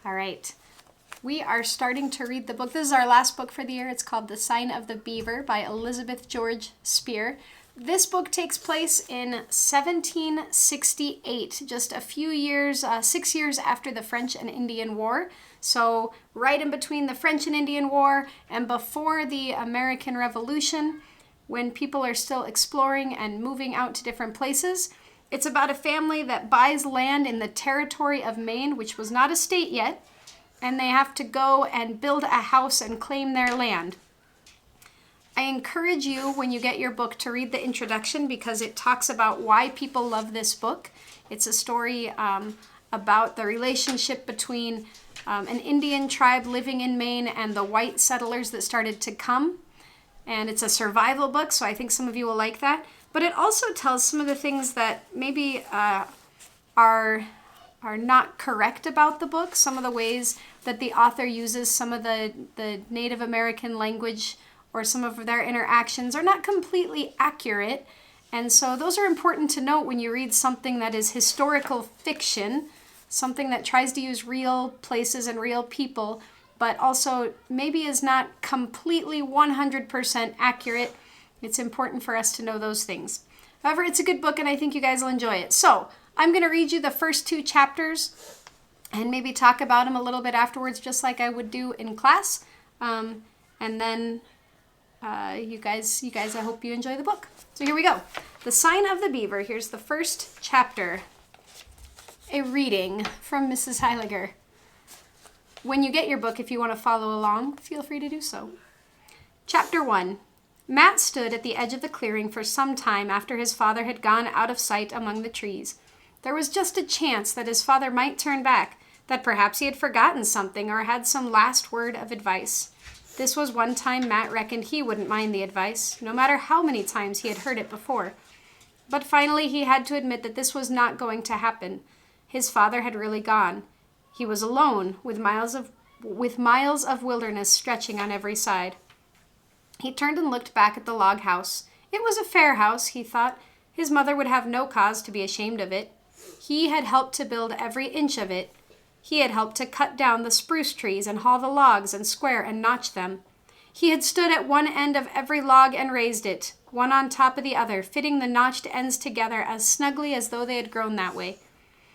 All right. We are starting to read the book. This is our last book for the year. It's called The Sign of the Beaver by Elizabeth George Spear. This book takes place in 1768, just a few years, 6 years after the French and Indian War. So right in between the French and Indian War and before the American Revolution, when people are still exploring and moving out to different places. It's about a family that buys land in the territory of Maine, which was not a state yet, and they have to go and build a house and claim their land. I encourage you, when you get your book, to read the introduction because it talks about why people love this book. It's a story about the relationship between an Indian tribe living in Maine and the white settlers that started to come. And it's a survival book, so I think some of you will like that. But it also tells some of the things that maybe are not correct about the book, some of the ways that the author uses some of the Native American language or some of their interactions are not completely accurate. And so those are important to note when you read something that is historical fiction, something that tries to use real places and real people, but also maybe is not completely 100% accurate. It's important for us to know those things. However, it's a good book and I think you guys will enjoy it. So I'm going to read you the first 2 chapters and maybe talk about them a little bit afterwards, just like I would do in class. And then you guys, I hope you enjoy the book. So here we go. The Sign of the Beaver. Here's the first chapter. A reading from Mrs. Heiliger. When you get your book, if you want to follow along, feel free to do so. Chapter 1. Matt stood at the edge of the clearing for some time after his father had gone out of sight among the trees. There was just a chance that his father might turn back, that perhaps he had forgotten something or had some last word of advice. This was one time Matt reckoned he wouldn't mind the advice, no matter how many times he had heard it before. But finally he had to admit that this was not going to happen. His father had really gone. He was alone, with miles of wilderness stretching on every side. He turned and looked back at the log house. It was a fair house, he thought. His mother would have no cause to be ashamed of it. He had helped to build every inch of it. He had helped to cut down the spruce trees and haul the logs and square and notch them. He had stood at one end of every log and raised it, one on top of the other, fitting the notched ends together as snugly as though they had grown that way.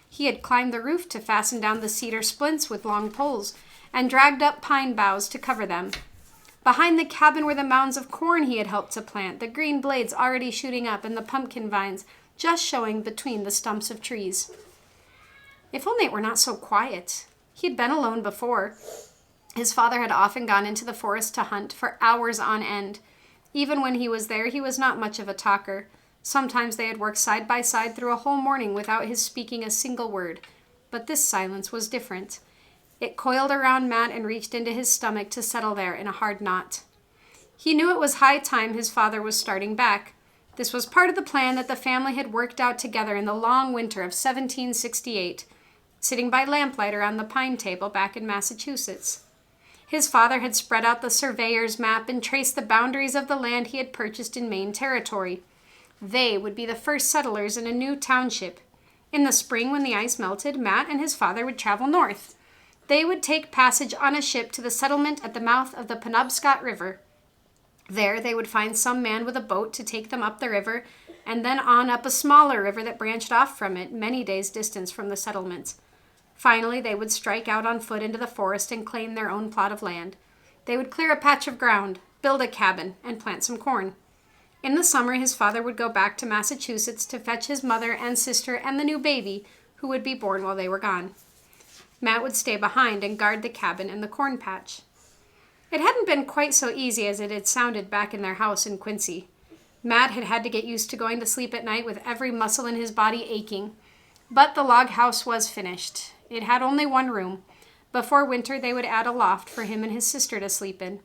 He had climbed the roof to fasten down the cedar splints with long poles, and dragged up pine boughs to cover them. Behind the cabin were the mounds of corn he had helped to plant, the green blades already shooting up, and the pumpkin vines just showing between the stumps of trees. If only it were not so quiet. He had been alone before. His father had often gone into the forest to hunt for hours on end. Even when he was there, he was not much of a talker. Sometimes they had worked side by side through a whole morning without his speaking a single word. But this silence was different. It coiled around Matt and reached into his stomach to settle there in a hard knot. He knew it was high time his father was starting back. This was part of the plan that the family had worked out together in the long winter of 1768, sitting by lamplight around the pine table back in Massachusetts. His father had spread out the surveyor's map and traced the boundaries of the land he had purchased in Maine territory. They would be the first settlers in a new township. In the spring, when the ice melted, Matt and his father would travel north. They would take passage on a ship to the settlement at the mouth of the Penobscot River. There they would find some man with a boat to take them up the river, and then on up a smaller river that branched off from it, many days' distance from the settlements. Finally, they would strike out on foot into the forest and claim their own plot of land. They would clear a patch of ground, build a cabin, and plant some corn. In the summer, his father would go back to Massachusetts to fetch his mother and sister and the new baby, who would be born while they were gone. Matt would stay behind and guard the cabin and the corn patch. It hadn't been quite so easy as it had sounded back in their house in Quincy. Matt had had to get used to going to sleep at night with every muscle in his body aching. But the log house was finished. It had only one room. Before winter, they would add a loft for him and his sister to sleep in.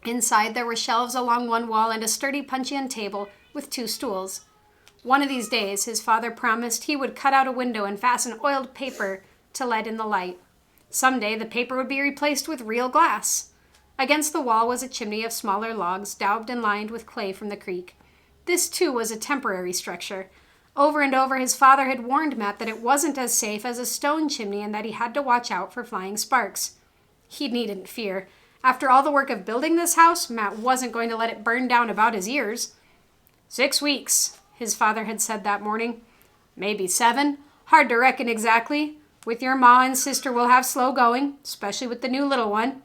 Inside, there were shelves along one wall and a sturdy puncheon table with 2 stools. One of these days, his father promised he would cut out a window and fasten oiled paper to let in the light. Someday, the paper would be replaced with real glass. Against the wall was a chimney of smaller logs, daubed and lined with clay from the creek. This, too, was a temporary structure. Over and over, his father had warned Matt that it wasn't as safe as a stone chimney and that he had to watch out for flying sparks. He needn't fear. After all the work of building this house, Matt wasn't going to let it burn down about his ears. 6 weeks, his father had said that morning. Maybe 7. Hard to reckon exactly. With your ma and sister, we'll have slow going, especially with the new little one.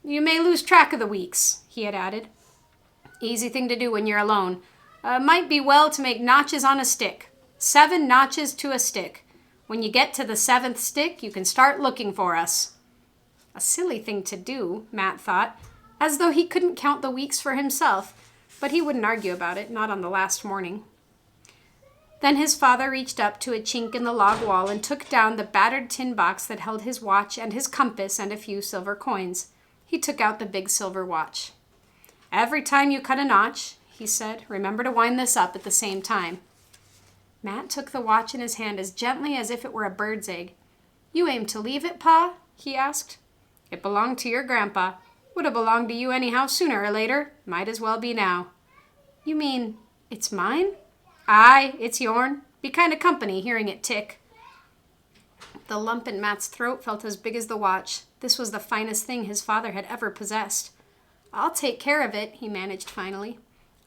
You may lose track of the weeks, he had added. Easy thing to do when you're alone. Might be well to make notches on a stick. 7 notches to a stick. When you get to the 7th stick, you can start looking for us. A silly thing to do, Matt thought, as though he couldn't count the weeks for himself, but he wouldn't argue about it, not on the last morning. Then his father reached up to a chink in the log wall and took down the battered tin box that held his watch and his compass and a few silver coins. He took out the big silver watch. Every time you cut a notch, he said, remember to wind this up at the same time. Matt took the watch in his hand as gently as if it were a bird's egg. You aim to leave it, Pa? He asked. It belonged to your grandpa. Would have belonged to you anyhow sooner or later. Might as well be now. You mean it's mine? Aye, it's yourn. Be kind of company hearing it tick. The lump in Matt's throat felt as big as the watch. This was the finest thing his father had ever possessed. I'll take care of it, he managed finally.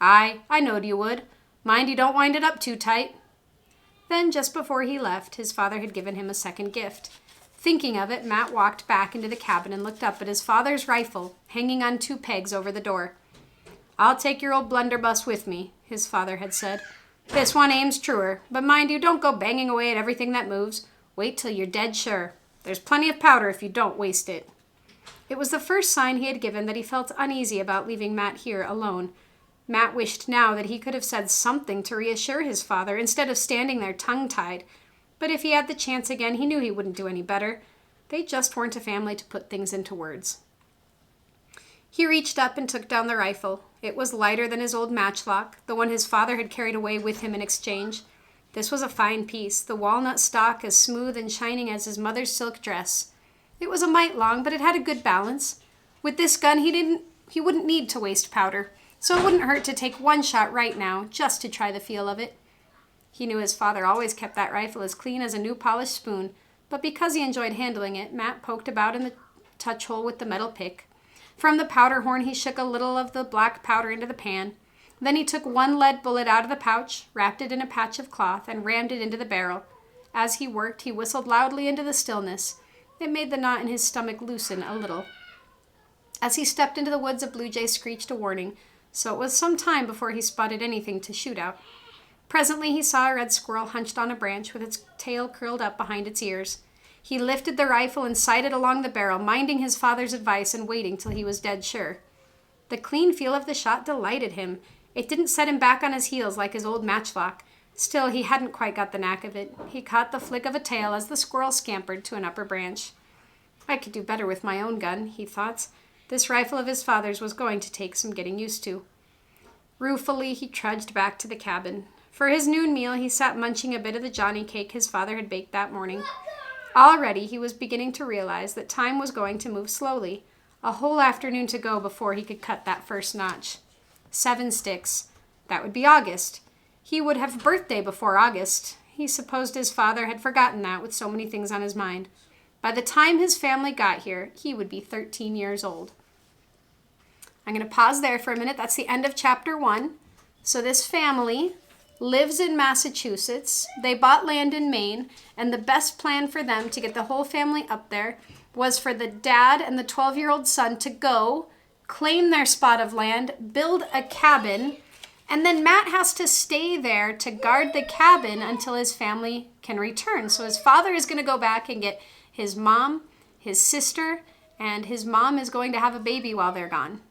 Aye, I knowed you would. Mind you don't wind it up too tight. Then, just before he left, his father had given him a second gift. Thinking of it, Matt walked back into the cabin and looked up at his father's rifle, hanging on 2 pegs over the door. I'll take your old blunderbuss with me, his father had said. This one aims truer, but mind you, don't go banging away at everything that moves. Wait till you're dead sure. There's plenty of powder if you don't waste it. It was the first sign he had given that he felt uneasy about leaving Matt here alone. Matt wished now that he could have said something to reassure his father instead of standing there tongue-tied. But if he had the chance again, he knew he wouldn't do any better. They just weren't a family to put things into words. He reached up and took down the rifle. It was lighter than his old matchlock, the one his father had carried away with him in exchange. This was a fine piece, the walnut stock as smooth and shining as his mother's silk dress. It was a mite long, but it had a good balance. With this gun, he wouldn't need to waste powder, so it wouldn't hurt to take one shot right now, just to try the feel of it. He knew his father always kept that rifle as clean as a new polished spoon, but because he enjoyed handling it, Matt poked about in the touch hole with the metal pick. From the powder horn, he shook a little of the black powder into the pan. Then he took 1 lead bullet out of the pouch, wrapped it in a patch of cloth, and rammed it into the barrel. As he worked, he whistled loudly into the stillness. It made the knot in his stomach loosen a little. As he stepped into the woods, a blue jay screeched a warning, so it was some time before he spotted anything to shoot out. Presently he saw a red squirrel hunched on a branch with its tail curled up behind its ears. He lifted the rifle and sighted along the barrel, minding his father's advice and waiting till he was dead sure. The clean feel of the shot delighted him. It didn't set him back on his heels like his old matchlock. Still, he hadn't quite got the knack of it. He caught the flick of a tail as the squirrel scampered to an upper branch. I could do better with my own gun, he thought. This rifle of his father's was going to take some getting used to. Ruefully, he trudged back to the cabin. For his noon meal, he sat munching a bit of the Johnny cake his father had baked that morning. Already, he was beginning to realize that time was going to move slowly. A whole afternoon to go before he could cut that first notch. 7 sticks. That would be August. He would have a birthday before August. He supposed his father had forgotten that with so many things on his mind. By the time his family got here, he would be 13 years old. I'm going to pause there for a minute. That's the end of chapter 1. So this family lives in Massachusetts. They bought land in Maine, and the best plan for them to get the whole family up there was for the dad and the 12-year-old son to go, claim their spot of land, build a cabin, and then Matt has to stay there to guard the cabin until his family can return. So his father is going to go back and get his mom, his sister, and his mom is going to have a baby while they're gone.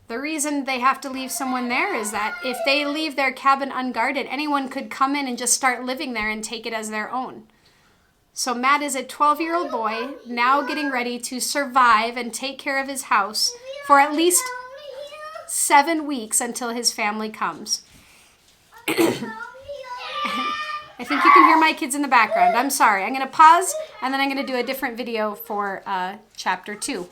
The reason they have to leave someone there is that if they leave their cabin unguarded, anyone could come in and just start living there and take it as their own. So Matt is a 12-year-old boy now getting ready to survive and take care of his house for at least 7 weeks until his family comes. I think you can hear my kids in the background. I'm sorry. I'm going to pause and then I'm going to do a different video for chapter 2.